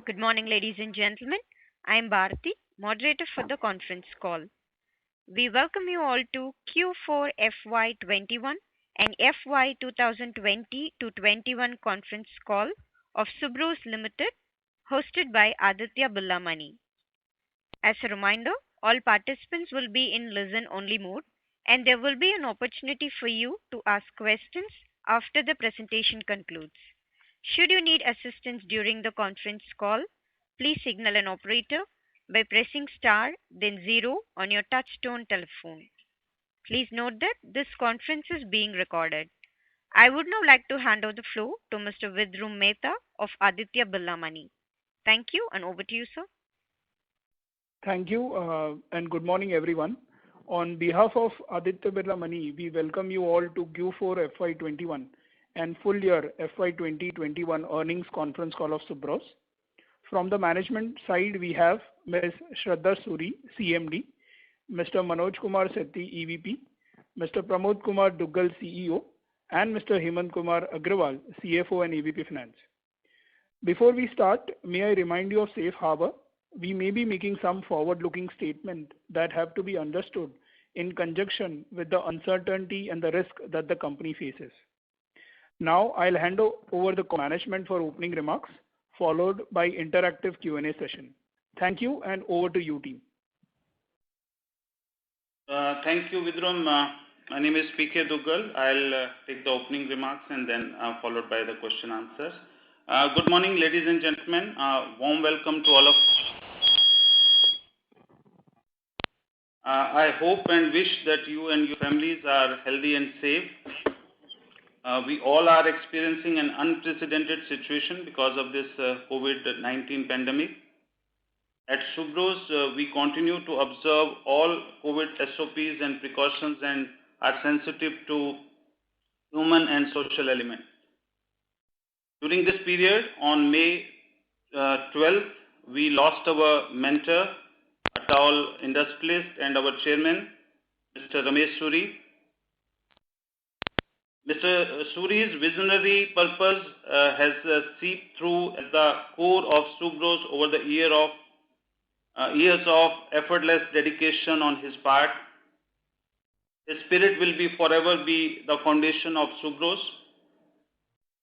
Good morning, ladies and gentlemen. I am Bharati, moderator for the conference call. We welcome you all to Q4 FY21 and FY 2020 to 21 conference call of Subros Limited, hosted by Aditya Birla Money. As a reminder, all participants will be in listen only mode, and there will be an opportunity for you to ask questions after the presentation concludes. Should you need assistance during the conference call, please signal an operator by pressing star then zero on your touchtone telephone. Please note that this conference is being recorded. I would now like to hand over the floor to Mr. Vidrum Mehta of Aditya Birla Money. Thank you, and over to you, sir. Thank you and good morning everyone. On behalf of Aditya Birla Money, we welcome you all to Q4 FY21 and full year FY 2021 earnings conference call of Subros. From the management side, we have Ms. Shraddha Suri, CMD, Mr. Manoj Kumar Sethi, EVP, Mr. Pramod Kumar Duggal, CEO, and Mr. Hemant Kumar Agrawal, CFO and EVP Finance. Before we start, may I remind you of Safe Harbor. We may be making some forward-looking statement that have to be understood in conjunction with the uncertainty and the risk that the company faces. Now I'll hand over the management for opening remarks, followed by interactive Q&A session. Thank you, and over to you, team. Thank you, Vidrum. My name is P.K. Duggal. I'll take the opening remarks and then followed by the question answers. Good morning, ladies and gentlemen. Warm welcome to all of I hope and wish that you and your families are healthy and safe. We all are experiencing an unprecedented situation because of this COVID-19 pandemic. At Subros, we continue to observe all COVID SOPs and precautions and are sensitive to human and social elements. During this period, on May 12th, we lost our mentor, a tall industrialist and our chairman, Mr. Ramesh Suri. Mr. Suri's visionary purpose has seeped through at the core of Subros over the years of effortless dedication on his part. His spirit will forever be the foundation of Subros.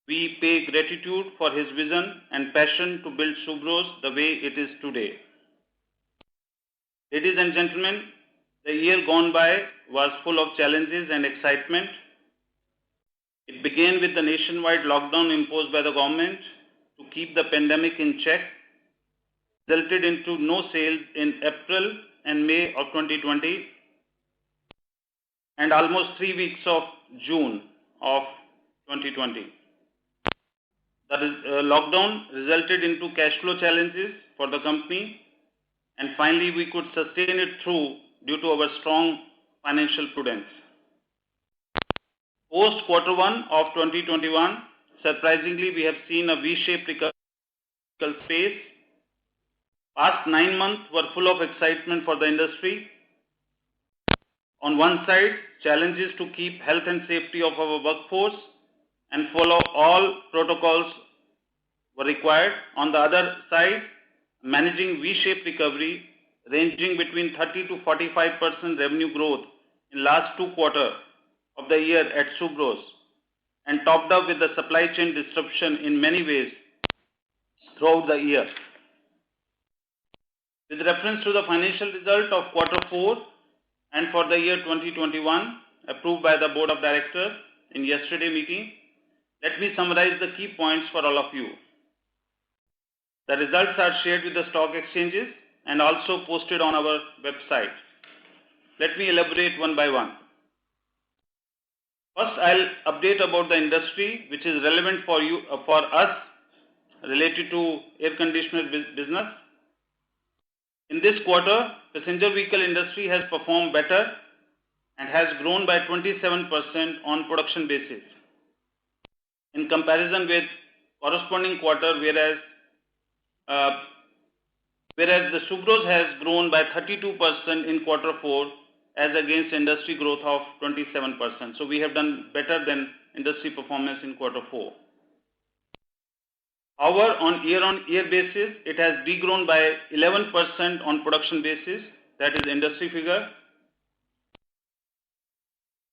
We pay gratitude for his vision and passion to build Subros the way it is today. Ladies and gentlemen, the year gone by was full of challenges and excitement. It began with the nationwide lockdown imposed by the government to keep the pandemic in check, resulted into no sales in April and May of 2020, and almost 3 weeks of June of 2020. The lockdown resulted into cash flow challenges for the company, and finally we could sustain it through due to our strong financial prudence. Post quarter 1 of 2021, surprisingly we have seen a V-shaped recovery phase. Past 9 months were full of excitement for the industry. On one side, challenges to keep health and safety of our workforce and follow all protocols were required. On the other side, managing V-shaped recovery ranging between 30 to 45% revenue growth in last 2 quarters of the year at Subros, and topped up with the supply chain disruption in many ways throughout the year. With reference to the financial result of quarter 4 and for the year 2021 approved by the board of directors in yesterday meeting, let me summarize the key points for all of you. The results are shared with the stock exchanges and also posted on our website. Let me elaborate one by one. First, I'll update about the industry which is relevant for us related to air conditioner business. In this quarter, passenger vehicle industry has performed better and has grown by 27% on production basis in comparison with corresponding quarter, whereas the Subros has grown by 32% in quarter 4 as against industry growth of 27%. So we have done better than industry performance in quarter 4. However, on year-on-year basis, it has degrown by 11% on production basis, that is industry figure.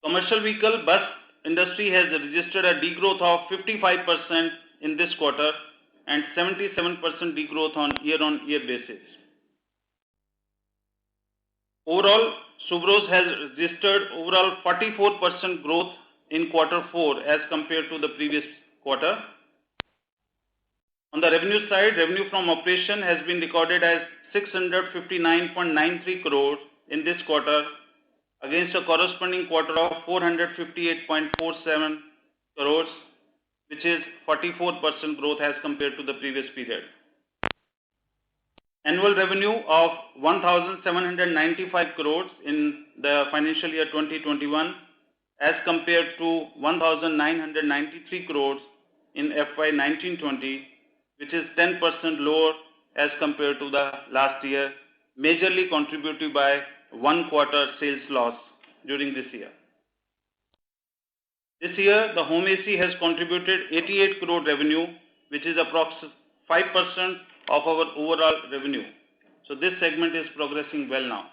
Commercial vehicle bus industry has registered a degrowth of 55% in this quarter and 77% degrowth on year-on-year basis. Overall, Subros has registered overall 44% growth in quarter 4 as compared to the previous quarter. On the revenue side, revenue from operation has been recorded as 659.93 crores in this quarter against a corresponding quarter of 458.47 crores, which is 44% growth as compared to the previous period. Annual revenue of 1,795 crores in the financial year 2021 as compared to 1,993 crores in FY 19-20, which is 10% lower as compared to the last year, majorly contributed by one quarter sales loss during this year. This year, the home AC has contributed 88 crore revenue, which is approximately 5% of our overall revenue. So this segment is progressing well now.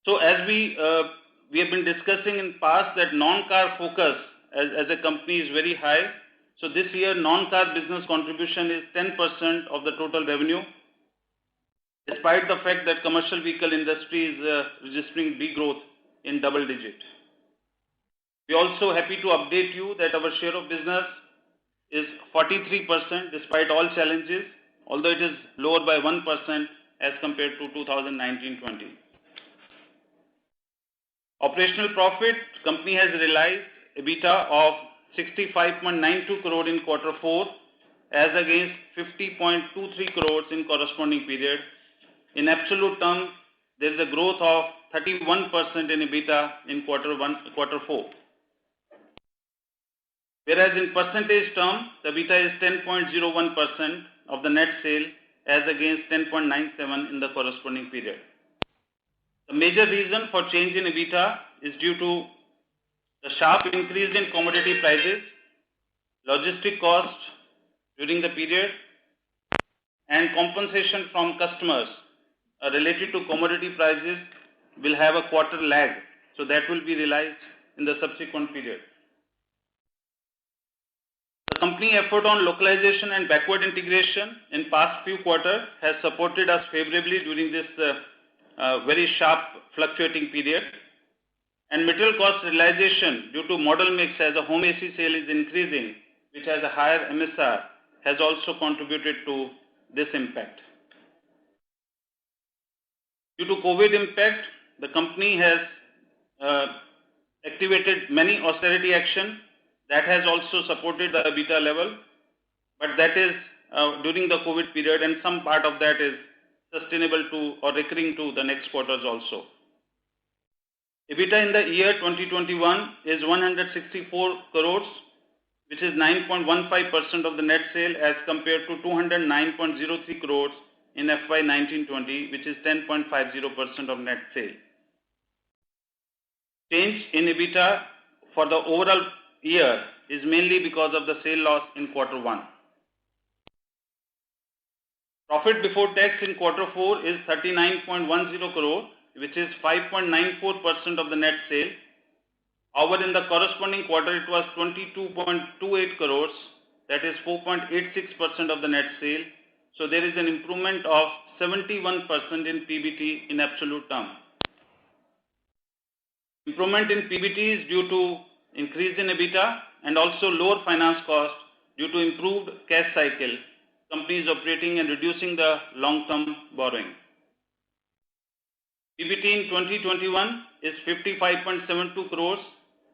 So as we have been discussing in past that non-car focus as a company is very high. So this year non-car business contribution is 10% of the total revenue, despite the fact that commercial vehicle industry is registering degrowth in double digit. We are also happy to update you that our share of business is 43% despite all challenges, although it is lower by 1% as compared to 2019-20. Operational profit, company has realized EBITDA of 65.92 crore in quarter 4 as against 50.23 crores in corresponding period. In absolute term, there is a growth of 31% in EBITDA in quarter 4. Whereas in percentage term, the EBITDA is 10.01% of the net sale as against 10.97 in the corresponding period. The major reason for change in EBITDA is due to the sharp increase in commodity prices, logistic cost during the period, and compensation from customers related to commodity prices will have a quarter lag, so that will be realized in the subsequent period. The company effort on localization and backward integration in past few quarters has supported us favorably during this very sharp fluctuating period. And material cost realization due to model mix as a home AC sale is increasing, which has a higher MSR, has also contributed to this impact. Due to COVID impact, the company has activated many austerity action that has also supported the EBITDA level, but that is during the COVID period, and some part of that is sustainable to or recurring to the next quarters also. EBITDA in the year 2021 is 164 crores, which is 9.15% of the net sale as compared to 209.03 crores in FY 19-20, which is 10.50% of net sale. Change in EBITDA for the overall year is mainly because of the sale loss in quarter 1. Profit before tax in quarter 4 is 39.10 crore, which is 5.94% of the net sale. However, in the corresponding quarter, it was 22.28 crores, that is 4.86% of the net sale. So there is an improvement of 71% in PBT in absolute term. Improvement in PBT is due to increase in EBITDA and also lower finance cost due to improved cash cycle. Company is operating and reducing the long-term borrowing. PBT in 2021 is 55.72 crores,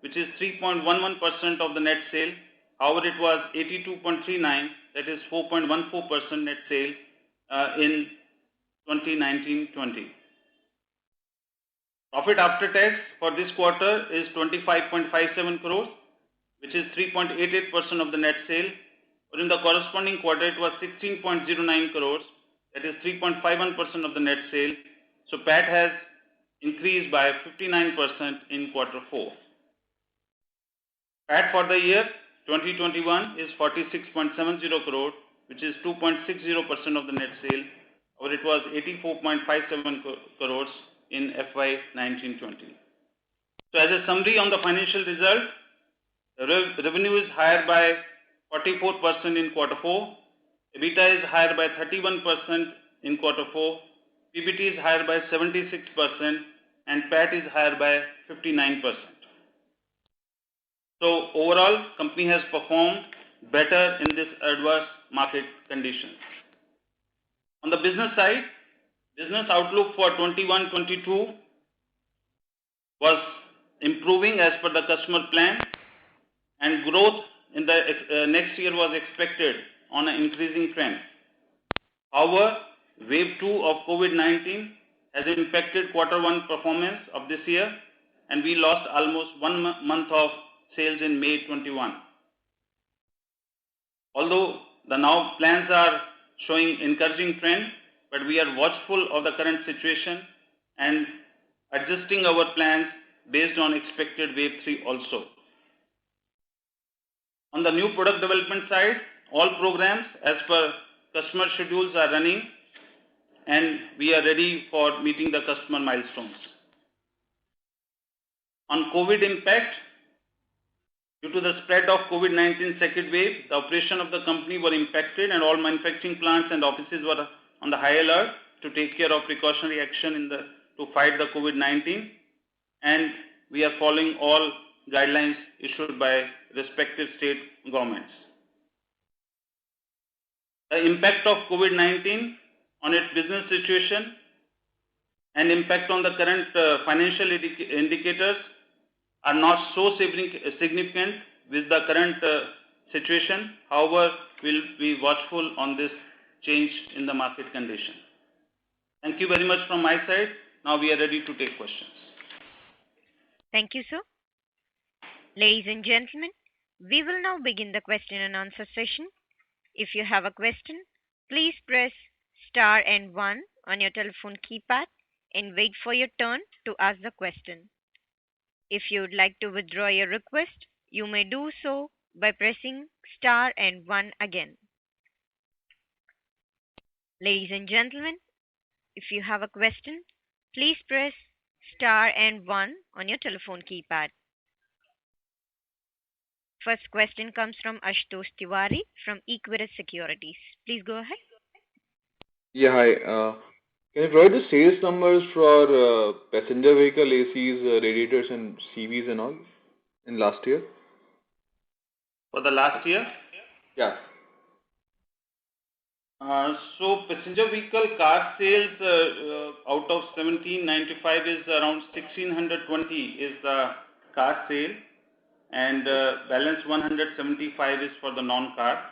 which is 3.11% of the net sale. However, it was 82.39, that is 4.14% net sale in 2019-20. Profit after tax for this quarter is 25.57 crores, which is 3.88% of the net sale. But in the corresponding quarter, it was 16.09 crores, that is 3.51% of the net sale. So PAT has increased by 59% in quarter 4. PAT for the year 2021 is 46.70 crore, which is 2.60% of the net sale, or it was 84.57 crores in FY 1920. So as a summary on the financial result, revenue is higher by 44% in quarter 4, EBITDA is higher by 31% in quarter 4, PBT is higher by 76%, and PAT is higher by 59%. So overall, company has performed better in this adverse market conditions. On the business side, business outlook for 21-22 was improving as per the customer plan, and growth in the next year was expected on an increasing trend. However, wave 2 of COVID-19 has impacted quarter 1 performance of this year, and we lost almost 1 month of sales in May 21. Although the now plans are showing encouraging trend, but we are watchful of the current situation and adjusting our plans based on expected wave 3 also. On the new product development side, all programs as per customer schedules are running, and we are ready for meeting the customer milestones. On COVID impact, due to the spread of COVID-19 second wave, the operation of the company were impacted, and all manufacturing plants and offices were on the high alert to take care of precautionary action to fight the COVID-19, and we are following all guidelines issued by respective state governments. The impact of COVID-19 on its business situation and impact on the current financial indicators are not so significant with the current situation. However, we'll be watchful on this change in the market condition. Thank you very much from my side. Now we are ready to take questions. Thank you, sir. Ladies and gentlemen, we will now begin the question and answer session. If you have a question, please press star and 1 on your telephone keypad and wait for your turn to ask the question. If you would like to withdraw your request, you may do so by pressing star and 1 again. Ladies and gentlemen, if you have a question, please press star and 1 on your telephone keypad. First question comes from Ashutosh Tiwari from Equirus Securities. Please go ahead. Yeah, hi. Can you provide the sales numbers for passenger vehicle ACs, radiators, and CVs and all in last year? For the last year? Yeah. So passenger vehicle car sales out of 1795 is around 1620 is the car sale, and balance 175 is for the non-car.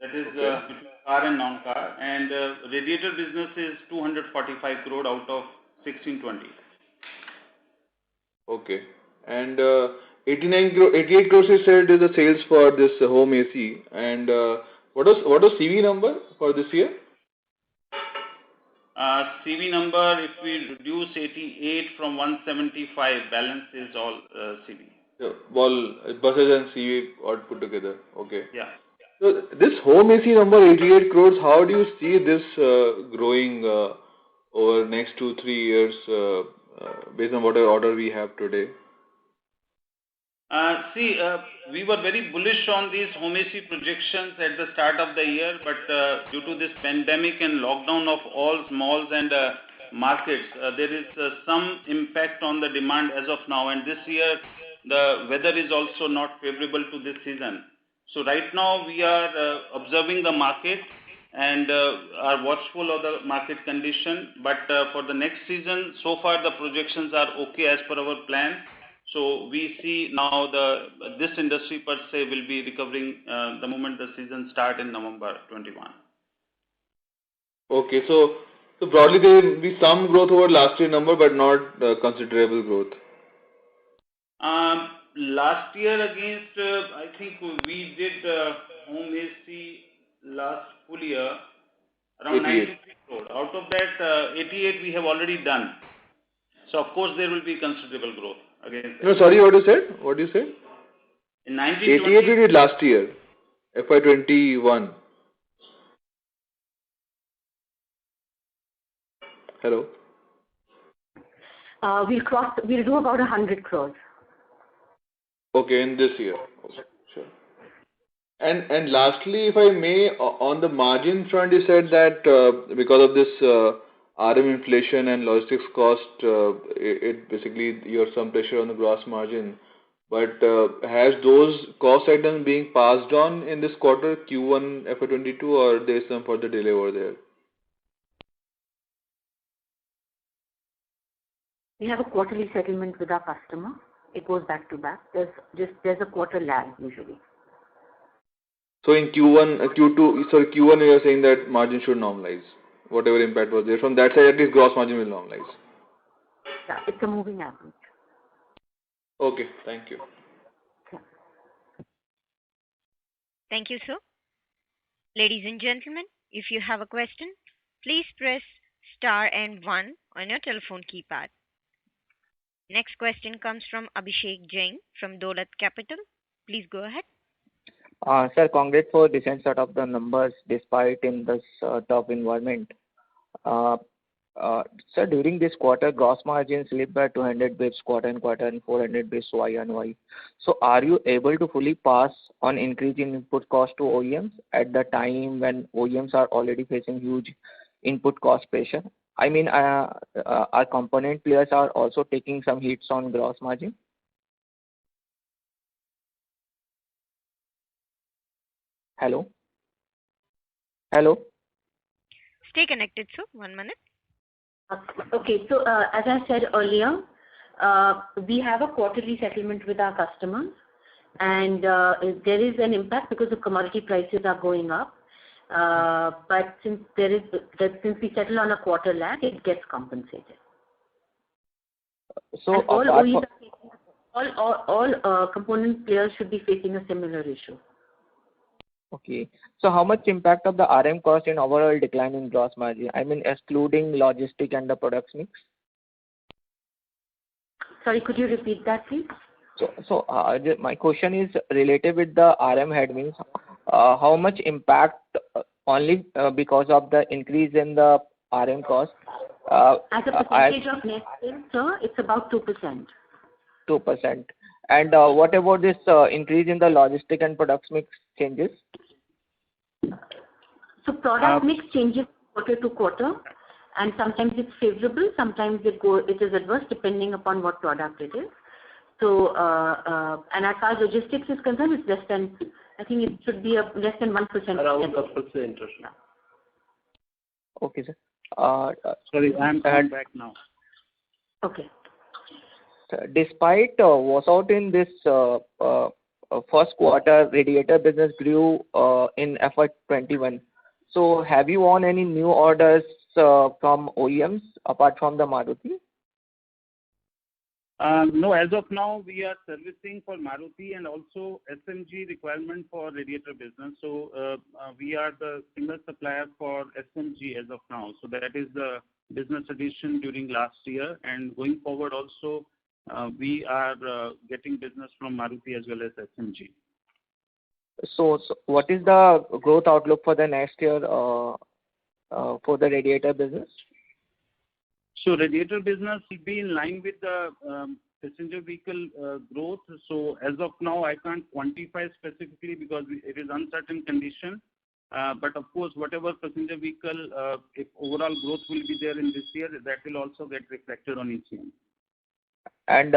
That is between car and non-car. And radiator business is 245 crore out of 1620. Okay. And 88 crores you said is the sales for this home AC. And what was CV number for this year? CV number, if we reduce 88 from 175, balance is all CV. So, well, buses and CV all put together. Okay. Yeah. So this home AC number 88 crores, how do you see this growing over next 2-3 years based on whatever order we have today? We were very bullish on these home AC projections at the start of the year, but due to this pandemic and lockdown of all malls and markets, there is some impact on the demand as of now. And this year, the weather is also not favorable to this season. So right now, we are observing the market and are watchful of the market condition. But for the next season, so far the projections are okay as per our plan. So we see now this industry per se will be recovering the moment the season start in November 21. Okay, so broadly there will be some growth over last year number, but not considerable growth. Last year against, I think we did home AC last full year around 93 crore. Out of that, 88 we have already done. So of course there will be considerable growth against that. No, sorry, what you said? What you said? In 88 1920, we did last year, FY21. Hello. We'll do about 100 crores. Okay, in this year. Okay, sure. And lastly, if I may, on the margin front, you said that because of this RM inflation and logistics cost, it basically you have some pressure on the gross margin. But has those cost items being passed on in this quarter, Q1 FY22, or there is some further delay over there? We have a quarterly settlement with our customer. It goes back to back. There's a quarter lag usually. So in Q1, Q1 you are saying that margin should normalize. Whatever impact was there. From that side, at least gross margin will normalize. Yeah, it's a moving average. Okay, thank you. Yeah. Thank you, sir. Ladies and gentlemen, if you have a question, please press star and 1 on your telephone keypad. Next question comes from Abhishek Jain from Dolat Capital. Please go ahead. Sir, congrats for decent set of the numbers despite in this tough environment. Sir, during this quarter, gross margin slipped by 200 basis quarter-on-quarter and 400 basis Y-on-Y. So, are you able to fully pass on increase in input cost to OEMs at the time when OEMs are already facing huge input cost pressure? I mean, our component players are also taking some hits on gross margin. Hello? Hello? Stay connected, sir. 1 minute. Okay, so as I said earlier, we have a quarterly settlement with our customers, and there is an impact because the commodity prices are going up. But since we settle on a quarter lag, it gets compensated. So and all component players should be facing a similar issue. Okay. So how much impact of the RM cost in overall decline in gross margin? I mean, excluding logistic and the products mix. Sorry, could you repeat that, please? So my question is related with the RM headwinds. How much impact only because of the increase in the RM cost? As a percentage of net sales, sir, it's about 2%. 2%. And what about this increase in the logistic and products mix changes? So product mix changes quarter to quarter, and sometimes it's favorable, sometimes it is adverse depending upon what product it is. So and as far as logistics is concerned, it's less than, I think it should be less than 1%. Around 1%. Yeah. Okay, sir. Sorry, I'm back now. Okay. Despite washout in this first quarter, radiator business grew in FY21. So have you won any new orders from OEMs apart from the Maruti? No, as of now, we are servicing for Maruti and also SMG requirement for radiator business. So we are the single supplier for SMG as of now. So that is the business addition during last year, and going forward also we are getting business from Maruti as well as SMG. So what is the growth outlook for the next year for the radiator business? So radiator business will be in line with the passenger vehicle growth. So as of now, I can't quantify specifically because it is uncertain condition. But of course, whatever passenger vehicle, if overall growth will be there in this year, that will also get reflected on ECM. And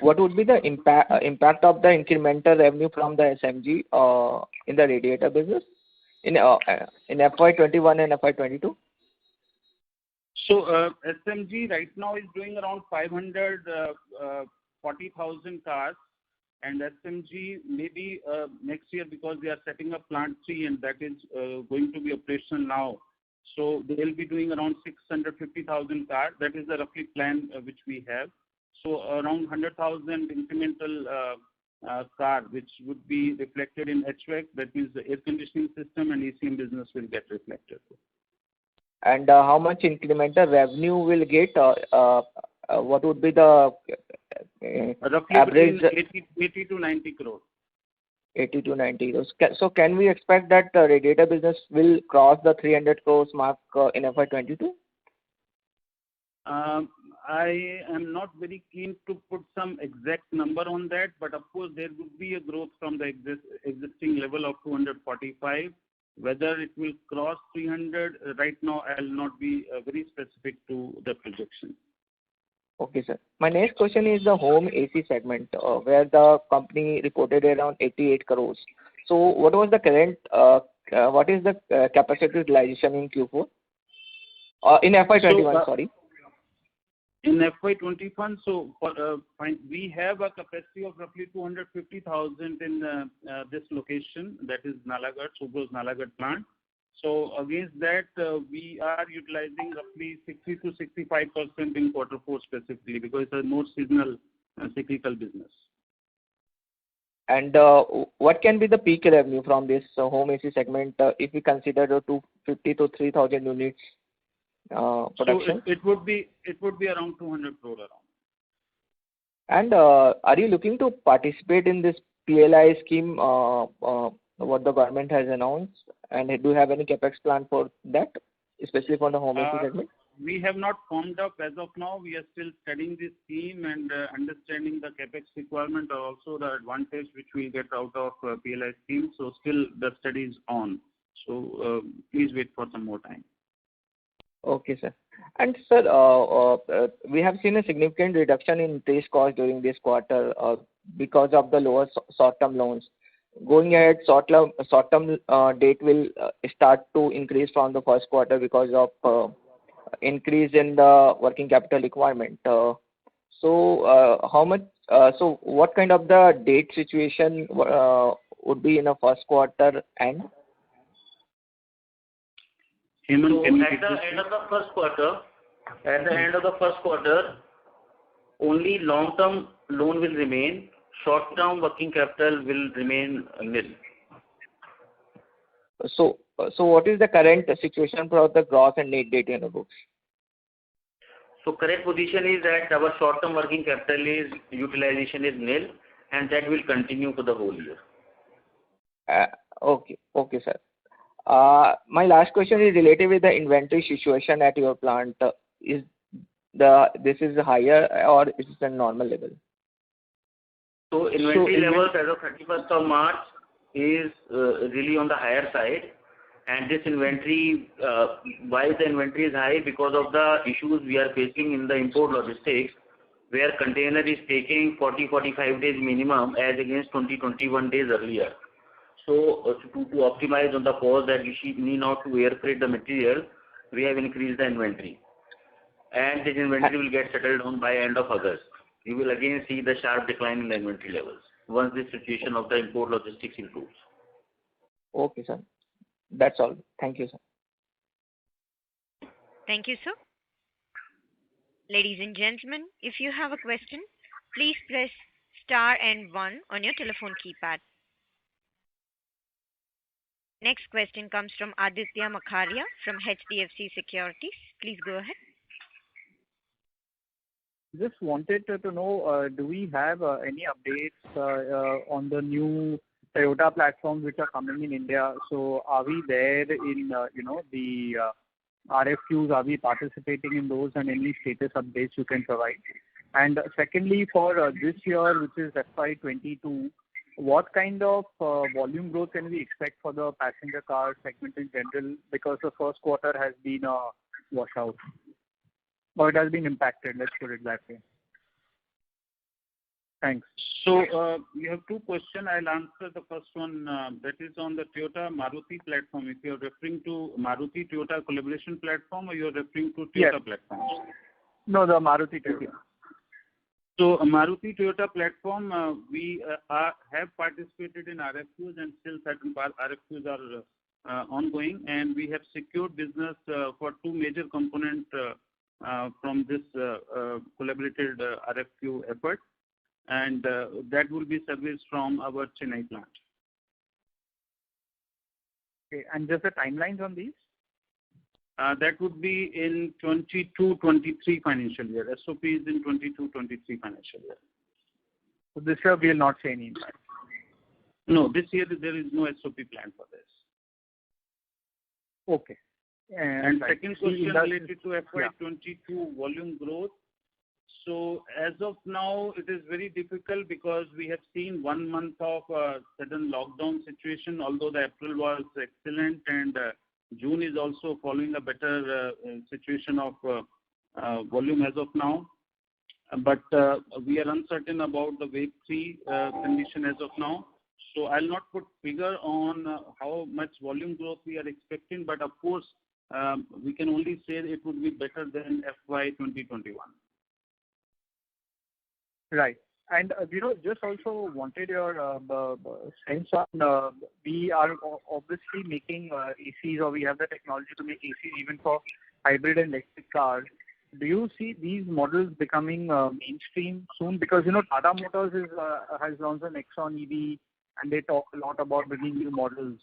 what would be the impact of the incremental revenue from the SMG in the radiator business in FY21 and FY22? So SMG right now is doing around 540,000 cars, and SMG maybe next year, because they are setting up plant 3 and that is going to be operational now. So they will be doing around 650,000 cars. That is the roughly plan which we have. So around 100,000 incremental car, which would be reflected in HVAC, that means the air conditioning system and ECM business will get reflected. And how much incremental revenue will get? What would be the roughly average? 80 to 90 crores. 80 to 90 crores. So can we expect that the radiator business will cross the 300 crores mark in FY22? I am not very keen to put some exact number on that, but of course there would be a growth from the existing level of 245. Whether it will cross 300 right now, I'll not be very specific to the projection. Okay, sir. My next question is the home AC segment, where the company reported around 88 crores. So what was the current, what is the capacity utilization in Q4? In FY21, sorry. In FY21, so we have a capacity of roughly 250,000 in this location, that is Nalagarh, Subr's Nalagarh plant. So against that, we are utilizing roughly 60 to 65% in Q4 specifically, because it's a more seasonal cyclical business. And what can be the peak revenue from this home AC segment if we consider the 250 to 3,000 units production? So it would be around 200 crore around. And are you looking to participate in this PLI scheme, what the government has announced? And do you have any capex plan for that, especially for the home AC segment? We have not formed up as of now. We are still studying this scheme and understanding the capex requirement, or also the advantage which we get out of PLI scheme. So still the study is on. So please wait for some more time. Okay, sir. And sir, we have seen a significant reduction in interest cost during this quarter because of the lower short-term loans. Going ahead, short-term debt will start to increase from the first quarter because of increase in the working capital requirement. So how much? So what kind of the debt situation would be in the first quarter end? So at the end of the first quarter, only long-term loan will remain. Short-term working capital will remain nil. So what is the current situation for the gross and net debt in the books? So current position is that our short-term working capital utilization is nil, and that will continue for the whole year. Okay, sir. My last question is related with the inventory situation at your plant. This is higher or is it a normal level? So inventory levels as of 31st of March is really on the higher side. And this inventory, why the inventory is high? Because of the issues we are facing in the import logistics, where container is taking 40-45 days minimum as against 20-21 days earlier. So to optimize on the cost that we need not to air freight the material, we have increased the inventory. And this inventory will get settled down by end of August. You will again see the sharp decline in the inventory levels once the situation of the import logistics improves. Okay, sir. That's all. Thank you, sir. Thank you, sir. Ladies and gentlemen, if you have a question, please press star and 1 on your telephone keypad. Next question comes from Aditya Makharia from HDFC Securities. Please go ahead. Just wanted to know, do we have any updates on the new Toyota platforms which are coming in India? So are we there in, the RFQs? Are we participating in those, and any status updates you can provide? And secondly, for this year, which is FY22, what kind of volume growth can we expect for the passenger car segment in general? Because the first quarter has been a washout, or it has been impacted, let's put it that way. Thanks. So you have two questions. I'll answer the first one. That is on the Toyota Maruti platform. If you're referring to Maruti Toyota collaboration platform, or you're referring to Toyota platform? No, the Maruti Toyota. So Maruti Toyota platform, we have participated in RFQs, and still certain RFQs are ongoing, and we have secured business for two major components from this collaborated RFQ effort, and that will be serviced from our Chennai plant. Okay, and just the timelines on these? That would be in 22-23 financial year. SOP is in 22-23 financial year. So this year we will not see any impact? No, this year there is no SOP plan for this. Okay. And right. second question related to FY Yeah. 22 volume growth. So as of now, it is very difficult because we have seen 1 month of sudden lockdown situation, although the April was excellent and June is also following a better situation of volume as of now. But we are uncertain about the wave 3 condition as of now. So I'll not put figure on how much volume growth we are expecting, but of course, we can only say it would be better than FY 2021. Right. And, just also wanted your sense on, we are obviously making ACs, or we have the technology to make ACs even for hybrid and electric cars. Do you see these models becoming mainstream soon? Because, Tata Motors has launched an Nexon EV, and they talk a lot about bringing new models.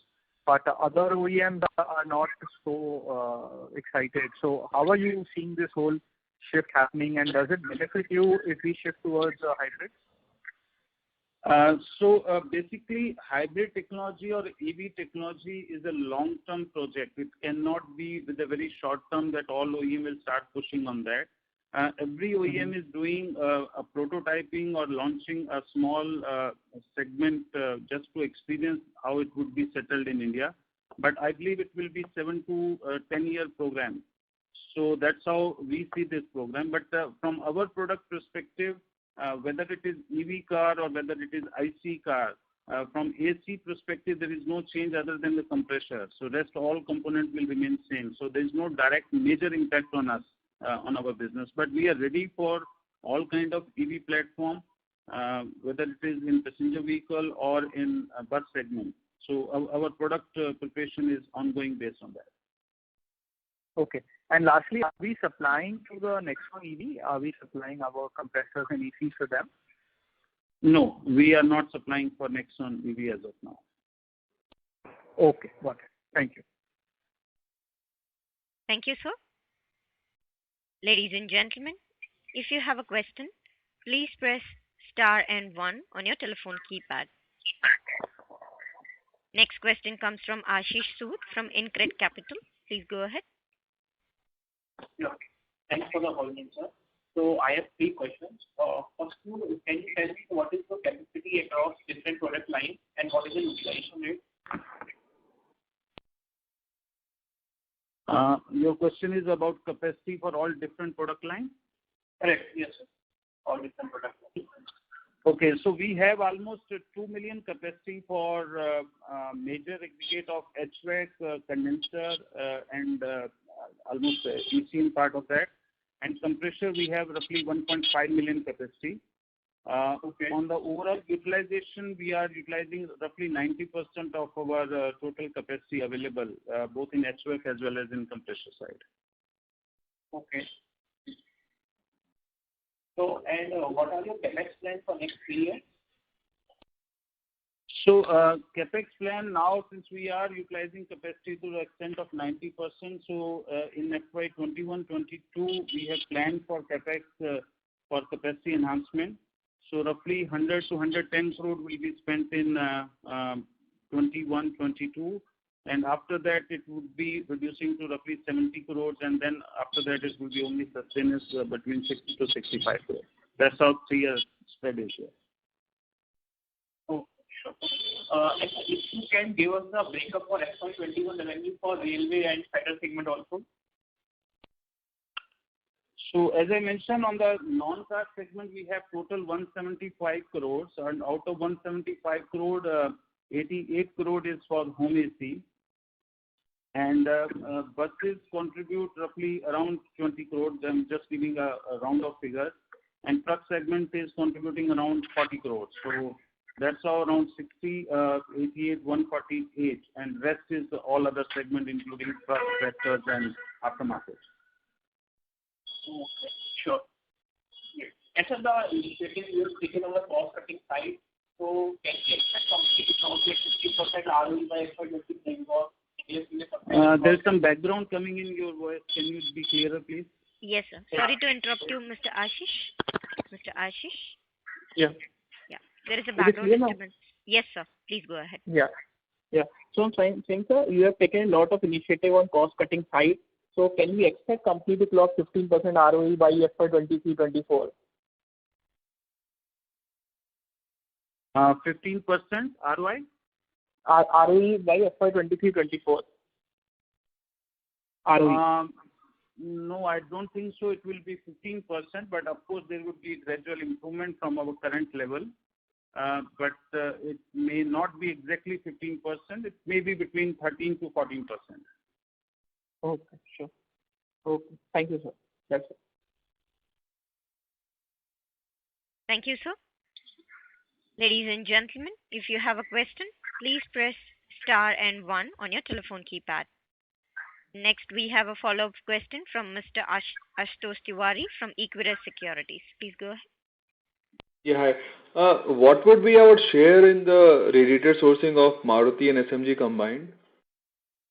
But other OEMs are not so excited. So how are you seeing this whole shift happening, and does it benefit you if we shift towards hybrid? Basically, hybrid technology or EV technology is a long-term project. It cannot be with a very short term that all OEM will start pushing on that. Every OEM is doing a prototyping or launching a small segment just to experience how it would be settled in India. But I believe it will be 7 to 10-year program. So that's how we see this program. But from our product perspective, whether it is EV car or whether it is IC car, from AC perspective, there is no change other than the compressor. So rest all components will remain same. So there is no direct major impact on us, on our business. But we are ready for all kind of EV platform, whether it is in passenger vehicle or in bus segment. So our product preparation is ongoing based on that. Okay. And lastly, are we supplying to the Nexon EV? Are we supplying our compressors and ECs to them? No, we are not supplying for Nexon EV as of now. Okay, got it. Thank you. Thank you, sir. Ladies and gentlemen, if you have a question, please press star and 1 on your telephone keypad. Next question comes from Ashish Sood from InCred Capital. Please go ahead. Yeah. Thanks for the holding, sir. So I have 3 questions. First, can you tell me what is the capacity across different product lines and what is the utilization rate? Your question is about capacity for all different product lines? Correct. Yes, sir. All different product lines. Okay, so we have almost 2 million capacity for major aggregate of HVAC, condenser, and almost ECM part of that. And compressor, we have roughly 1.5 million capacity. Okay. On the overall utilization, we are utilizing roughly 90% of our total capacity available, both in HVAC as well as in compressor side. Okay. So, and what are your CapEx plans for next 3 years? So, CapEx plan now, since we are utilizing capacity to the extent of 90%, so in FY 21-22, we have planned for CapEx for capacity enhancement. So, roughly 100 to 110 crore will be spent in 21-22, and after that it would be reducing to roughly 70 crores, and then after that it will be only sustenance between 60 to 65 crores. That's how 3 years spread is here. Oh, sure. And if you can give us the breakup for FY 21 revenue for railway and federal segment also. So as I mentioned, on the non-car segment, we have total 175 crores, and out of 175 crore, 88 crore is for home AC, and buses contribute roughly around 20 crores. I'm just giving a round of figures, and truck segment is contributing around 40 crores. So that's how around 60, 88, 148, and rest is all other segment, including truck, tractors, and aftermarket. Okay, sure. Yes. And so the initiative you have taken on the cost cutting side, so can we expect something around 60% ROE by FY 2029 or there's some background coming in your voice. Can you be clearer, please? Yes, sir. Sorry to interrupt you, Mr. Ashish. Mr. Ashish? Yeah. Yeah. There is a background disturbance. Yes, sir. Please go ahead. Yeah. Yeah. So I'm saying, sir, you have taken a lot of initiative on cost-cutting side. So can we expect company to clock 15% ROE by FY 23-24? 15% ROI? ROE by FY 23-24. ROE. No, I don't think so. It will be 15%, but of course there would be gradual improvement from our current level. But it may not be exactly 15%. It may be between 13 to 14%. Okay, sure. Okay. Thank you, sir. That's it. Thank you, sir. Ladies and gentlemen, if you have a question, please press star and 1 on your telephone keypad. Next, we have a follow-up question from Mr. Ashutosh Tiwari from Equirus Securities. Please go ahead. Yeah, hi. What would be our share in the radiator sourcing of Maruti and SMG combined?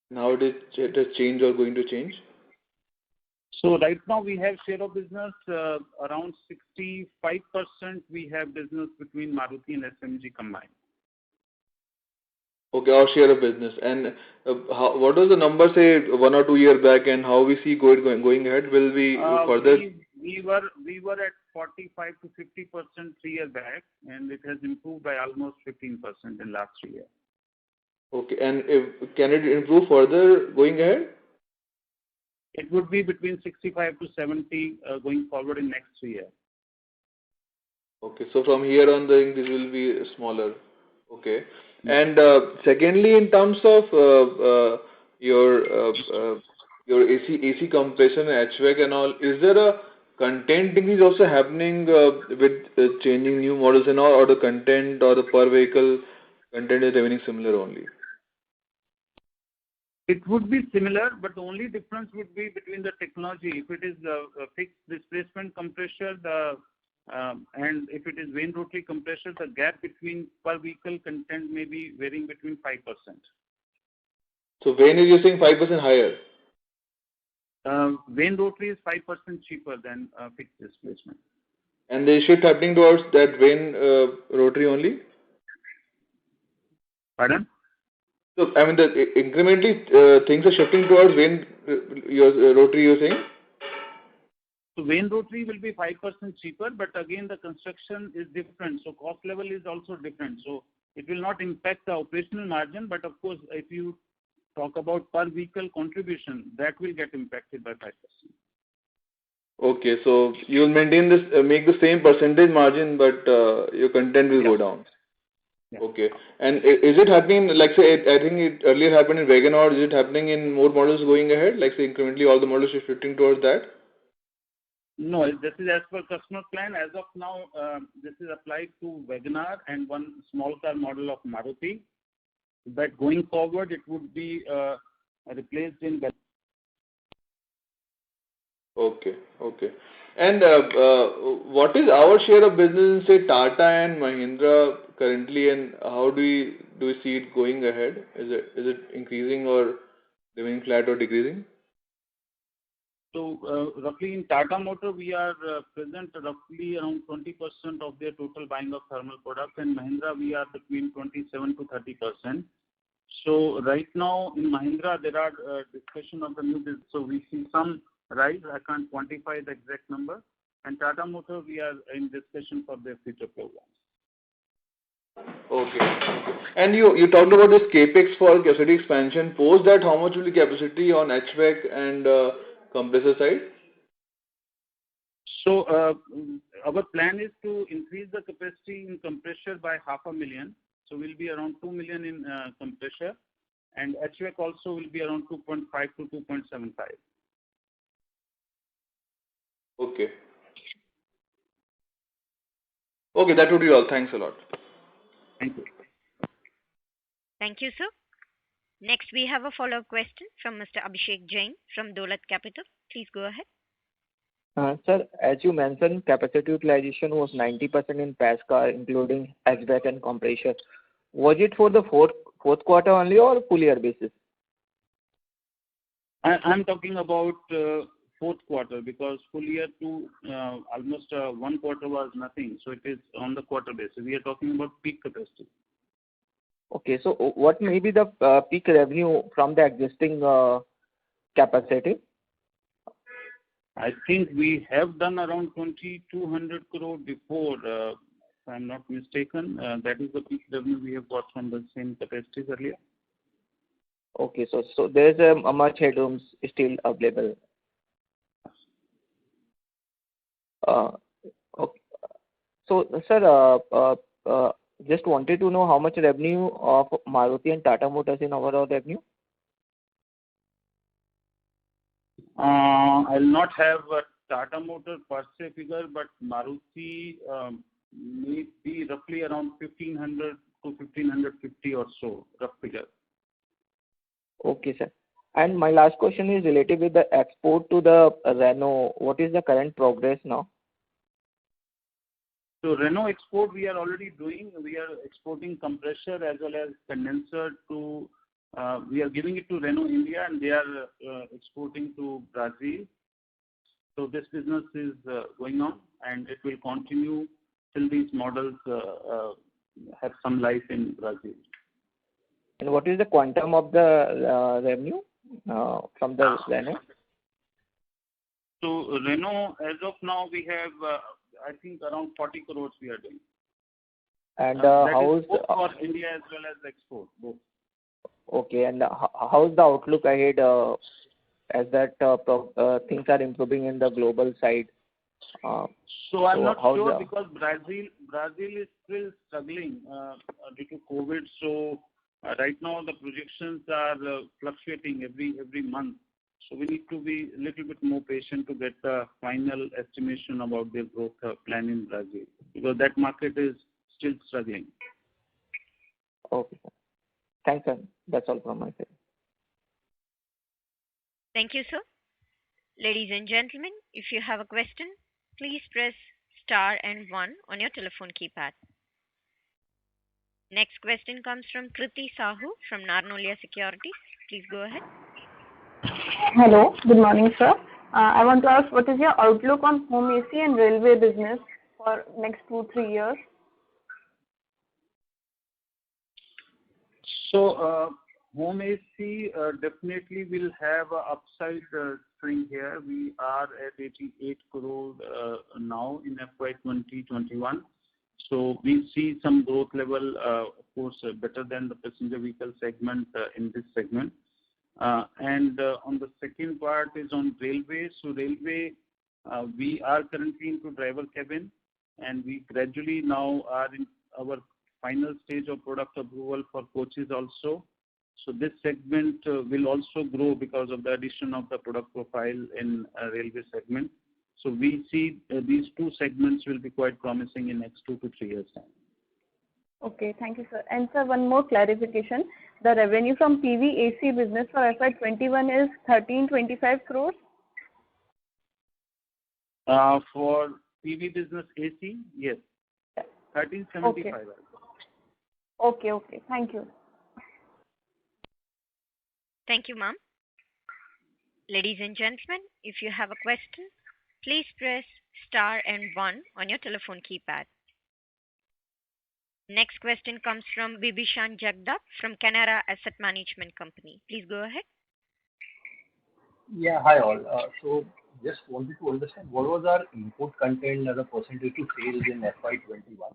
And how it has changed or going to change? So right now we have share of business around 65%. We have business between Maruti and SMG combined. Okay, our share of business. And what was the number, say, 1 or 2 years back, and how we see going ahead? Will we further? We were at 45 to 50% 3 years back, and it has improved by almost 15% in last 3 years. Okay, and can it improve further going ahead? It would be between 65 to 70 going forward in next 3 years. Okay, so from here on, the increase will be smaller. Okay, and secondly, in terms of your AC compression and HVAC and all, is there a content increase also happening with changing new models and all, or the content or the per vehicle content is remaining similar only? It would be similar, but the only difference would be between the technology. If it is a fixed displacement compressor, and if it is vane rotary compressor, the gap between per vehicle content may be varying between 5%. So vane is using 5% higher? Vane rotary is 5% cheaper than fixed displacement. And the shift happening towards that vane rotary only? Pardon? So, I mean, incrementally things are shifting towards vane rotary, you're saying? So vane rotary will be 5% cheaper, but again the construction is different. So cost level is also different. So it will not impact the operational margin, but of course if you talk about per vehicle contribution, that will get impacted by 5%. Okay, so you will maintain this, make the same percentage margin, but your content will go down. Yeah. Okay, and is it happening, like say, I think it earlier happened in WagonR, is it happening in more models going ahead? Like say incrementally all the models are shifting towards that? No, this is as per customer plan. As of now, this is applied to WagonR and one small car model of Maruti. But going forward, it would be replaced in. Okay, okay. And what is our share of business in say Tata and Mahindra currently, and how do we see it going ahead? Is it increasing or remaining flat or decreasing? So roughly in Tata Motor, we are present roughly around 20% of their total buying of thermal products, and Mahindra we are between 27 to 30%. So right now in Mahindra there are discussion of the new business, so we see some rise. I can't quantify the exact number. And Tata Motor we are in discussion for their future programs. Okay. And you talked about this capex for capacity expansion. Post that, how much will be capacity on HVAC and compressor side? So our plan is to increase the capacity in compressor by 500,000. So we'll be around 2 million in compressor, and HVAC also will be around 2.5 to 2.75. Okay. Okay, that would be all. Thanks a lot. Thank you. Thank you, sir. Next, we have a follow-up question from Mr. Abhishek Jain from Dolat Capital. Please go ahead. Sir, as you mentioned, capacity utilization was 90% in PAS car, including HVAC and compressor. Was it for the fourth quarter only or full year basis? I'm talking about fourth quarter, because full year to almost 1 quarter was nothing. So it is on the quarter basis. We are talking about peak capacity. Okay. So what may be the peak revenue from the existing capacity? I think we have done around 2,200 crore before, if I'm not mistaken. That is the peak revenue we have got from the same capacities earlier. Okay. So there's a much headroom still available. Okay. So, sir, just wanted to know how much revenue of Maruti and Tata Motors in overall revenue? I'll not have a Tata Motor per se figure, but Maruti may be roughly around 1,500 to 1,550 or so, rough figure. Okay, sir. And my last question is related with the export to the Renault. What is the current progress now? So Renault export we are already doing. We are exporting compressor as well as condenser to. We are giving it to Renault India, and they are exporting to Brazil. So this business is going on, and it will continue till these models have some life in Brazil. And what is the quantum of the revenue from the Renault? So Renault, as of now, we have I think around 40 crores we are doing. And that how is both for India as well as export, both. Okay, and how is the outlook ahead as that things are improving in the global side? So I'm not sure because Brazil is still struggling due to COVID. So right now the projections are fluctuating every month. So we need to be a little bit more patient to get the final estimation about their growth plan in Brazil because that market is still struggling. Okay. Thanks, sir. That's all from my side. Thank you, sir. Ladies and gentlemen, if you have a question, please press star and 1 on your telephone keypad. Next question comes from Kriti Sahu from Narnolia Securities. Please go ahead. Hello. Good morning, sir. I want to ask, what is your outlook on home AC and railway business for next 2-3 years? So home AC definitely will have an upside swing here. We are at 88 crore now in FY 2021. So we see some growth level, of course, better than the passenger vehicle segment in this segment. And on the second part is on railway. So railway, we are currently into driver cabin, and we gradually now are in our final stage of product approval for coaches also. So this segment will also grow because of the addition of the product profile in railway segment. So we see these two segments will be quite promising in next 2 to 3 years time. Okay, thank you, sir. And sir, one more clarification. The revenue from PV AC business for FY21 is 1325 crores? For PV business AC, yes. 1375. Okay. Thank you. Thank you, ma'am. Ladies and gentlemen, if you have a question, please press star and 1 on your telephone keypad. Next question comes from Bibhishan Jagdap from Canara Asset Management Company. Please go ahead. Yeah, hi all. So just wanted to understand what was our input content as a percentage to sales in FY21,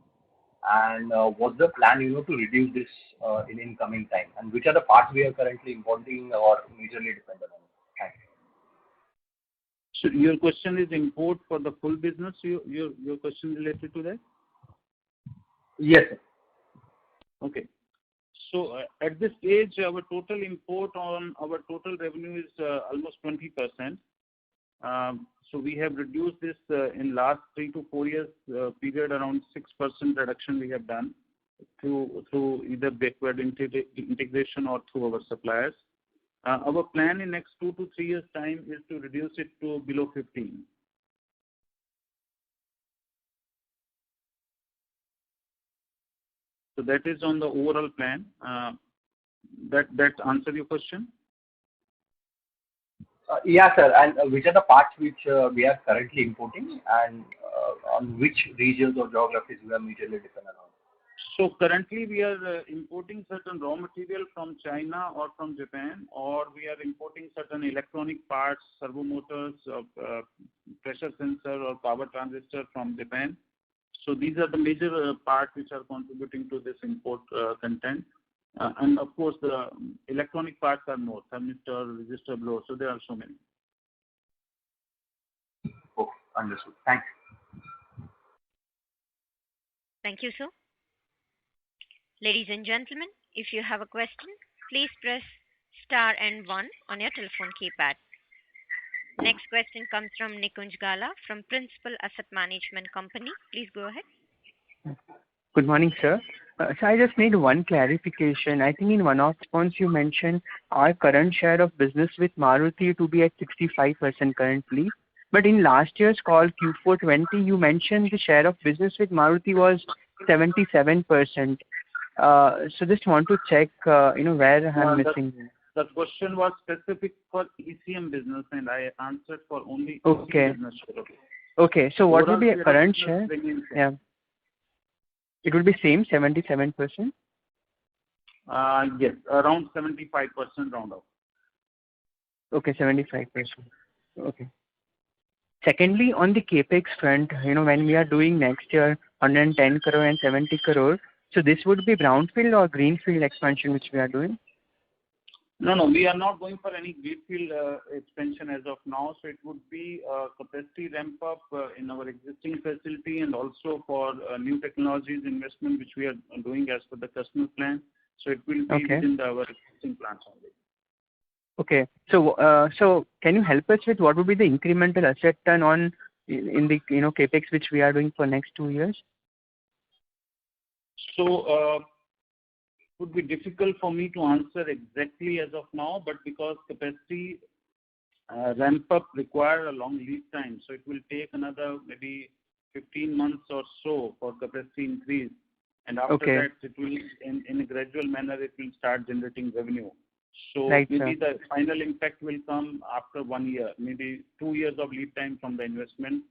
and what's the plan, to reduce this in incoming time, and which are the parts we are currently importing or majorly dependent on? Thanks. So your question is import for the full business. Your question related to that? Yes, sir. Okay. So at this stage, our total import on our total revenue is almost 20%. So we have reduced this in last 3 to 4 years period, around 6% reduction we have done through either backward integration or through our suppliers. Our plan in next 2 to 3 years time is to reduce it to below 15. So that is on the overall plan. That answer your question? Yeah, sir. And which are the parts which we are currently importing, and on which regions or geographies we are majorly dependent on? So currently we are importing certain raw material from China or from Japan, or we are importing certain electronic parts, servo motors, pressure sensor or power transistor from Japan. So these are the major parts which are contributing to this import content. And of course the electronic parts are more, thermistor, resistor, blower, so there are so many. Oh, understood. Thanks. Thank you, sir. Ladies and gentlemen, if you have a question, please press star and 1 on your telephone keypad. Next question comes from Nikunj Gala from Principal Asset Management Company. Please go ahead. Good morning, sir. So I just need one clarification. I think in one of the points you mentioned our current share of business with Maruti to be at 65% currently. But in last year's call, Q4 20, you mentioned the share of business with Maruti was 77%. So just want to check, where I'm missing. The question was specific for ECM business, and I answered for only Okay. ECM business. Okay. So what will be a Overall current share share? of business remains same. Yeah. It will be same, 77%? Yes, around 75% round up. Okay, 75%. Okay. Secondly, on the CapEx front, when we are doing next year 110 crore and 70 crore, so this would be brownfield or greenfield expansion which we are doing? No, we are not going for any greenfield expansion as of now. So it would be capacity ramp up in our existing facility and also for new technologies investment which we are doing as per the customer plan. So it will be within our existing plants only. Okay. So can you help us with what would be the incremental asset turn on in the CapEx which we are doing for next 2 years? So it would be difficult for me to answer exactly as of now, but because capacity ramp up require a long lead time, so it will take another maybe 15 months or so for capacity increase, and after that it will in a gradual manner it will start generating revenue. So maybe the final impact will come after 1 year, maybe 2 years of lead time from the investment.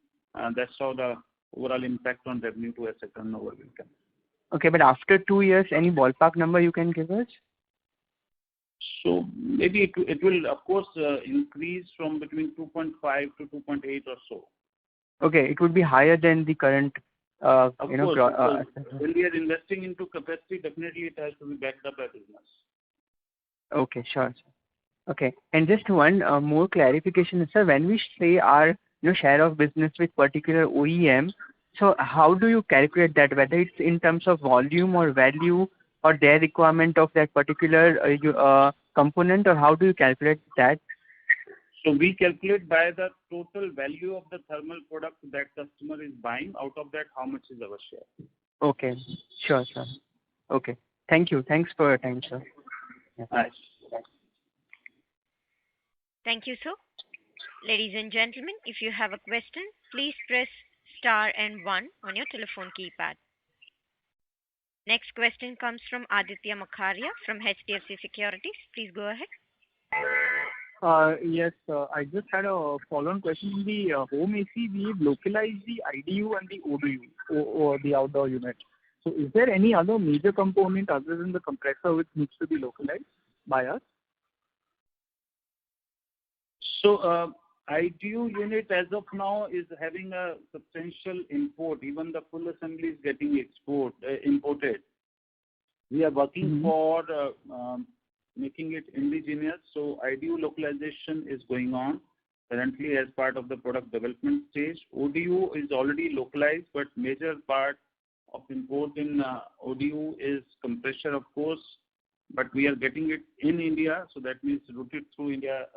That's how the overall impact on revenue to asset turnover will come. Okay, but after 2 years, any ballpark number you can give us? So maybe it will of course increase from between 2.5 to 2.8 or so. Okay, it would be higher than the current. Of course, when we are investing into capacity, definitely it has to be backed up by business. Okay, sure. Okay, and just one more clarification, sir. When we say our share of business with particular OEM, so how do you calculate that? Whether it's in terms of volume or value or their requirement of that particular component, or how do you calculate that? So we calculate by the total value of the thermal product that customer is buying. Out of that, how much is our share? Okay, sure, sir. Okay, thank you. Thanks for your time, sir. Yeah. Nice. Thank you, sir. Ladies and gentlemen, if you have a question, please press star and 1 on your telephone keypad. Next question comes from Aditya Makharia from HDFC Securities. Please go ahead. Yes, I just had a follow-on question. In the home AC, we've localized the IDU and the ODU, or the outdoor unit. So is there any other major component other than the compressor which needs to be localized by us? So IDU unit as of now is having a substantial import. Even the full assembly is getting imported. We are working for making it indigenous. So IDU localization is going on currently as part of the product development stage. ODU is already localized, but major part of import in ODU is compressor, of course, but we are getting it in India, so that means routed through India,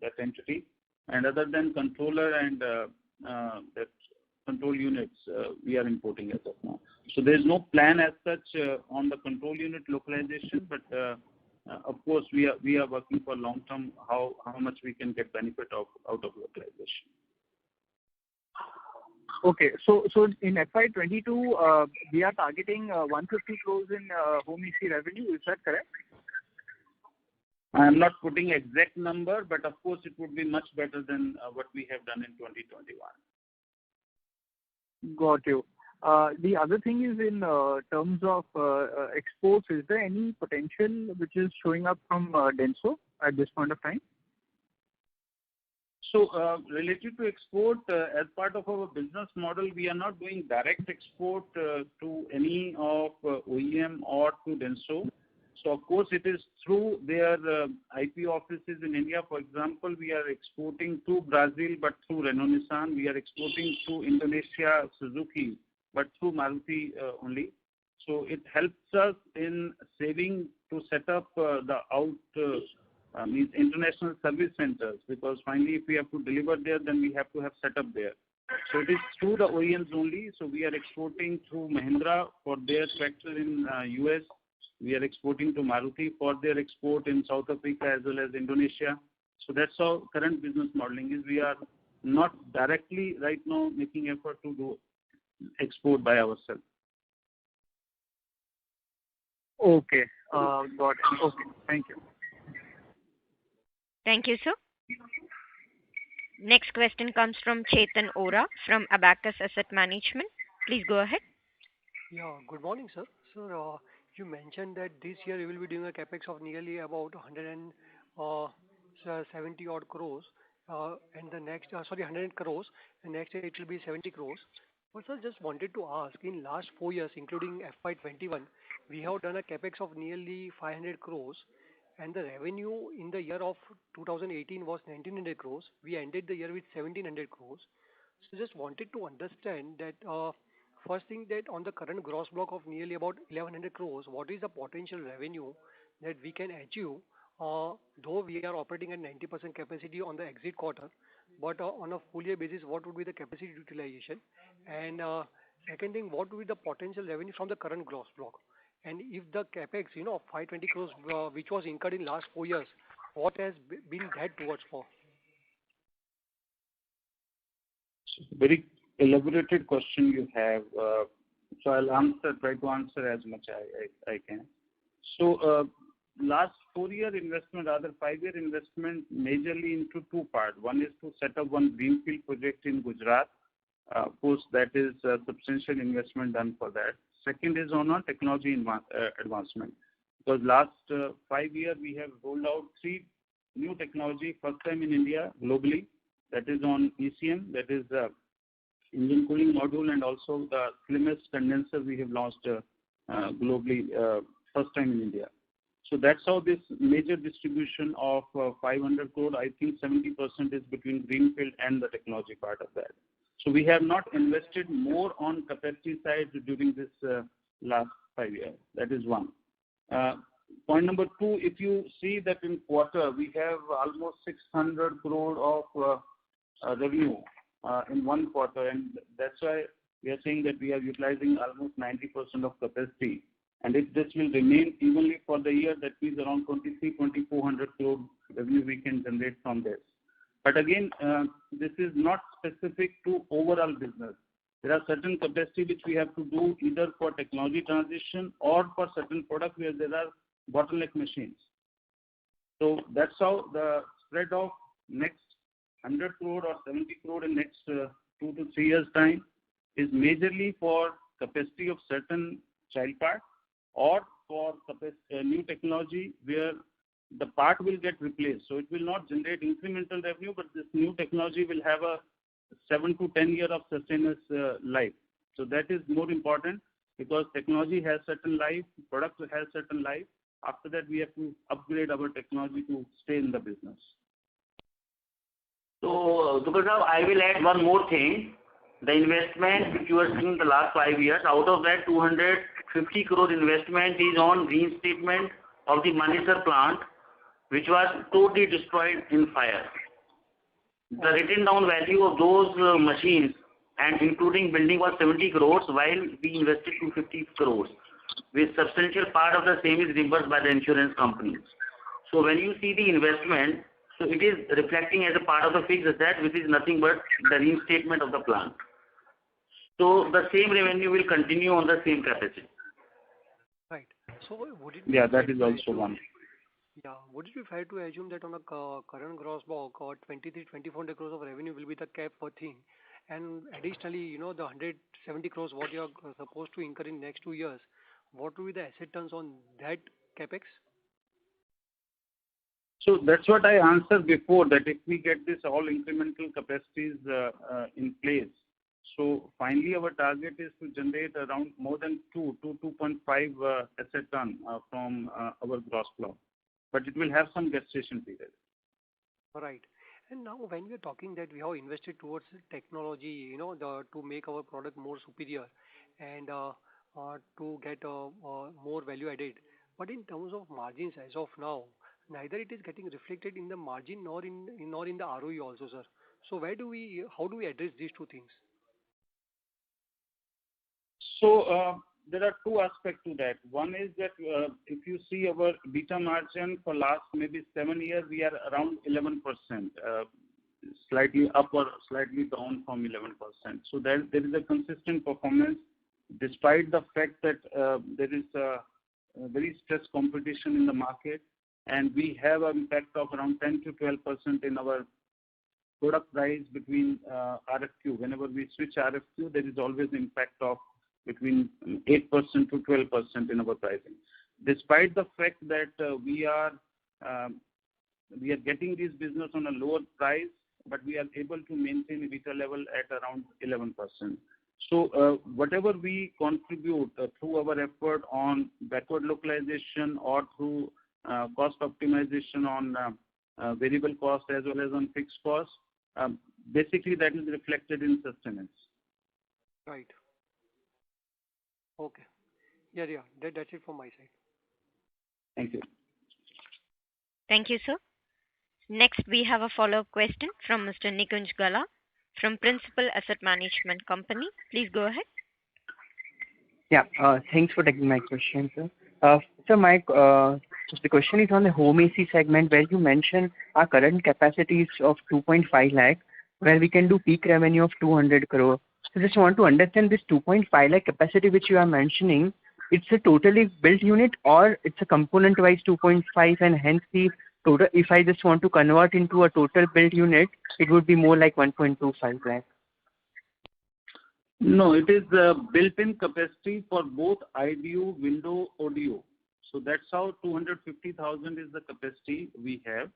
that entity. And other than controller and that control units, we are importing as of now. So there is no plan as such on the control unit localization, but of course we are working for long term how much we can get benefit out of localization. Okay, so in FY22 we are targeting 150 crores in home AC revenue. Is that correct? I am not putting exact number, but of course it would be much better than what we have done in 2021. Got you. The other thing is in terms of exports, is there any potential which is showing up from Denso at this point of time? So, related to export, as part of our business model, we are not doing direct export to any of OEM or to Denso. So, of course, it is through their IP offices in India. For example, we are exporting to Brazil, but through Renault Nissan. We are exporting to Indonesia, Suzuki, but through Maruti only. So, it helps us in saving to set up means international service centers, because finally if we have to deliver there, then we have to have set up there. So it is through the OEMs only. So we are exporting through Mahindra for their tractor in US. We are exporting to Maruti for their export in South Africa as well as Indonesia. So that's how current business modeling is. We are not directly right now making effort to do export by ourselves. Okay, got it. Okay, thank you. Thank you, sir. Next question comes from Chetan Ora from Abacus Asset Management. Please go ahead. Yeah, good morning, sir. Sir, you mentioned that this year you will be doing a capex of nearly about 170 odd crores, and the next, 100 crores, and next year it will be 70 crores. But sir, just wanted to ask, in last 4 years, including FY21, we have done a capex of nearly 500 crores, and the revenue in the year of 2018 was 1900 crores. We ended the year with 1700 crores. So just wanted to understand that first thing, that on the current gross block of nearly about 1100 crores, what is the potential revenue that we can achieve, though we are operating at 90% capacity on the exit quarter, but on a full year basis, what would be the capacity utilization? And second thing, what would be the potential revenue from the current gross block? And if the capex, 520 crores, which was incurred in last 4 years, what has been that towards for? Very elaborated question you have. So I'll try to answer as much I can. So last 4-year investment, rather 5-year investment, majorly into two parts. One is to set up one greenfield project in Gujarat. Of course, that is a substantial investment done for that. Second is on a technology advancement. Because last 5 years we have rolled out 3 new technology, first time in India globally. That is on ECM, that is engine cooling module, and also the slimmest condenser we have launched globally, first time in India. So that's how this major distribution of 500 crore, I think 70% is between greenfield and the technology part of that. So we have not invested more on capacity side during this last 5 years. That is one. Point number 2, if you see that in quarter, we have almost 600 crore of revenue in one quarter, and that's why we are saying that we are utilizing almost 90% of capacity. And if this will remain evenly for the year, that means around 2,400 crore revenue we can generate from this. But again, this is not specific to overall business. There are certain capacity which we have to do either for technology transition or for certain products where there are bottleneck machines. So that's how the spread of next 100 crore or 70 crore in next 2 to 3 years time is majorly for capacity of certain child parts or for new technology where the part will get replaced. So it will not generate incremental revenue, but this new technology will have a 7 to 10 year of sustainable life. So that is more important, because technology has certain life, product has certain life. After that, we have to upgrade our technology to stay in the business. So, Dukkha, I will add one more thing. The investment which you are seeing the last 5 years, out of that 250 crore investment is on reinstatement of the Manesar plant, which was totally destroyed in fire. The written down value of those machines and including building was 70 crores, while we invested 250 crores, with substantial part of the same is reimbursed by the insurance companies. So when you see the investment, so it is reflecting as a part of the fixed asset, which is nothing but the reinstatement of the plant. So the same revenue will continue on the same capacity. Right. So would it be that is also one. Yeah, would it be fair to assume that on a current gross block or 2,400 crores of revenue will be the cap for thing, And additionally, the 170 crores what you are supposed to incur in next 2 years, what will be the asset turns on that capex? So that's what I answered before, that if we get this all incremental capacities in place, so finally our target is to generate around more than 2 to 2.5 asset ton from our gross block. But it will have some gestation period. Right. And now when we are talking that we have invested towards technology, to make our product more superior and to get more value added. But in terms of margins as of now, neither it is getting reflected in the margin nor in the ROE also, sir. So how do we address these two things? So there are two aspects to that. One is that if you see our beta margin for last maybe 7 years, we are around 11%, slightly up or slightly down from 11%. So there is a consistent performance despite the fact that there is a very stressed competition in the market, and we have an impact of around 10 to 12% in our product price between RFQ. Whenever we switch RFQ, there is always impact of between 8% to 12% in our pricing. Despite the fact that we are getting this business on a lower price, but we are able to maintain EBITDA level at around 11%. So whatever we contribute through our effort on backward localization or through cost optimization on variable cost as well as on fixed cost, basically that is reflected in sustenance. Right. Okay. Yeah. That's it from my side. Thank you. Thank you, sir. Next, we have a follow-up question from Mr. Nikunj Gala from Principal Asset Management Company. Please go ahead. Yeah. Thanks for taking my question, sir. So the question is on the home AC segment, where you mentioned our current capacity is of 2.5 lakh, where we can do peak revenue of 200 crore. So just want to understand this 2.5 lakh capacity which you are mentioning, it's a totally built unit or it's a component-wise 2.5, and hence the total, if I just want to convert into a total built unit, it would be more like 1.25 lakh. No, it is built-in capacity for both IDU, window, ODU. So that's how 250,000 is the capacity we have.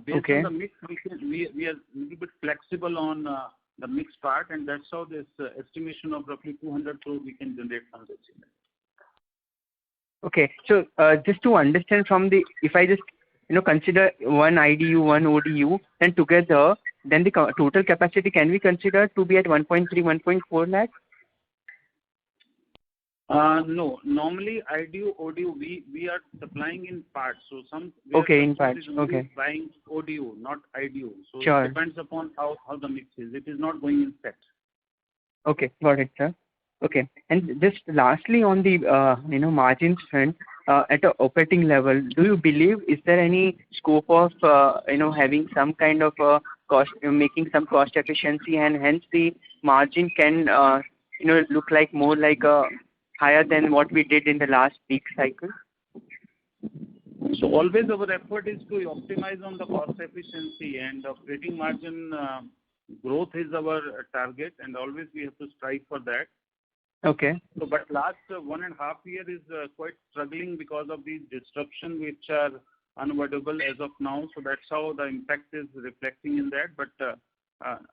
Based on the mix, we are a little bit flexible on the mix part, and that's how this estimation of roughly 200 crore we can generate from this unit. Okay, so just to understand if I just consider one IDU, one ODU, then together, then the total capacity can be considered to be at 1.3, 1.4 lakh? No, normally IDU, ODU, we are supplying in parts. So in parts. Okay. Buying ODU, not IDU. So sure. It depends upon how the mix is. It is not going in set. Okay, got it, sir. Okay, and just lastly on the margins front, at a operating level, do you believe is there any scope of having some kind of making some cost efficiency, and hence the margin can look like more like higher than what we did in the last peak cycle? So always our effort is to optimize on the cost efficiency, and operating margin growth is our target, and always we have to strive for that. Okay. So, but last 1.5 years is quite struggling because of these disruptions which are unavoidable as of now. So that's how the impact is reflecting in that. But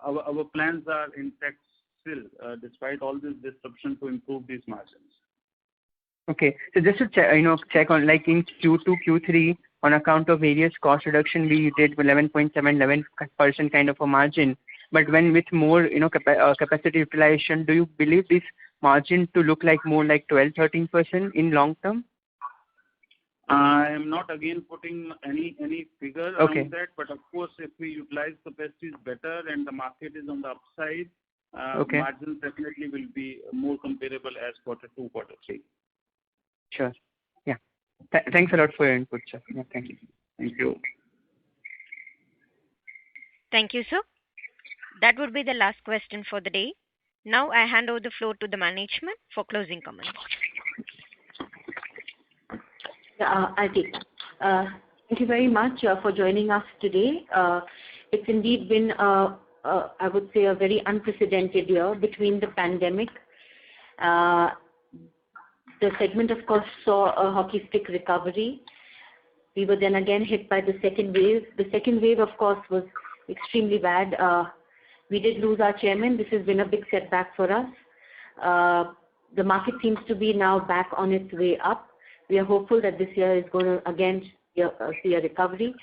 our plans are intact still, despite all this disruption, to improve these margins. Okay. So just to check on, like in Q2, Q3, on account of various cost reduction, we did 11% kind of a margin. But when with more, capacity utilization, do you believe this margin to look like more like 12-13% in long term? I am not again putting any figure around that, but of course, if we utilize capacities better and the market is on the upside, margins definitely will be more comparable as Q2, Q3. Sure. Yeah. Thanks a lot for your input, sir. Yeah, thank you. Thank you. Thank you, sir. That would be the last question for the day. Now I hand over the floor to the management for closing comments. I'll take that. Thank you very much for joining us today. It's indeed been a I would say, a very unprecedented year between the pandemic. The segment, of course, saw a hockey stick recovery. We were then again hit by the second wave. The second wave, of course, was extremely bad. We did lose our chairman. This has been a big setback for us. The market seems to be now back on its way up. We are hopeful that this year is going to again see a recovery.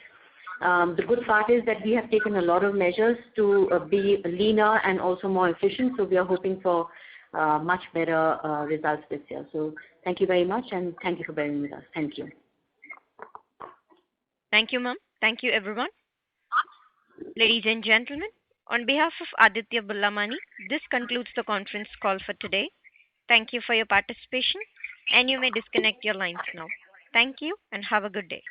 The good part is that we have taken a lot of measures to be leaner and also more efficient. So we are hoping for much better results this year. So thank you very much, and thank you for bearing with us. Thank you. Thank you, ma'am. Thank you, everyone. Ladies and gentlemen, on behalf of Aditya Birla Money, this concludes the conference call for today. Thank you for your participation, and you may disconnect your lines now. Thank you, and have a good day.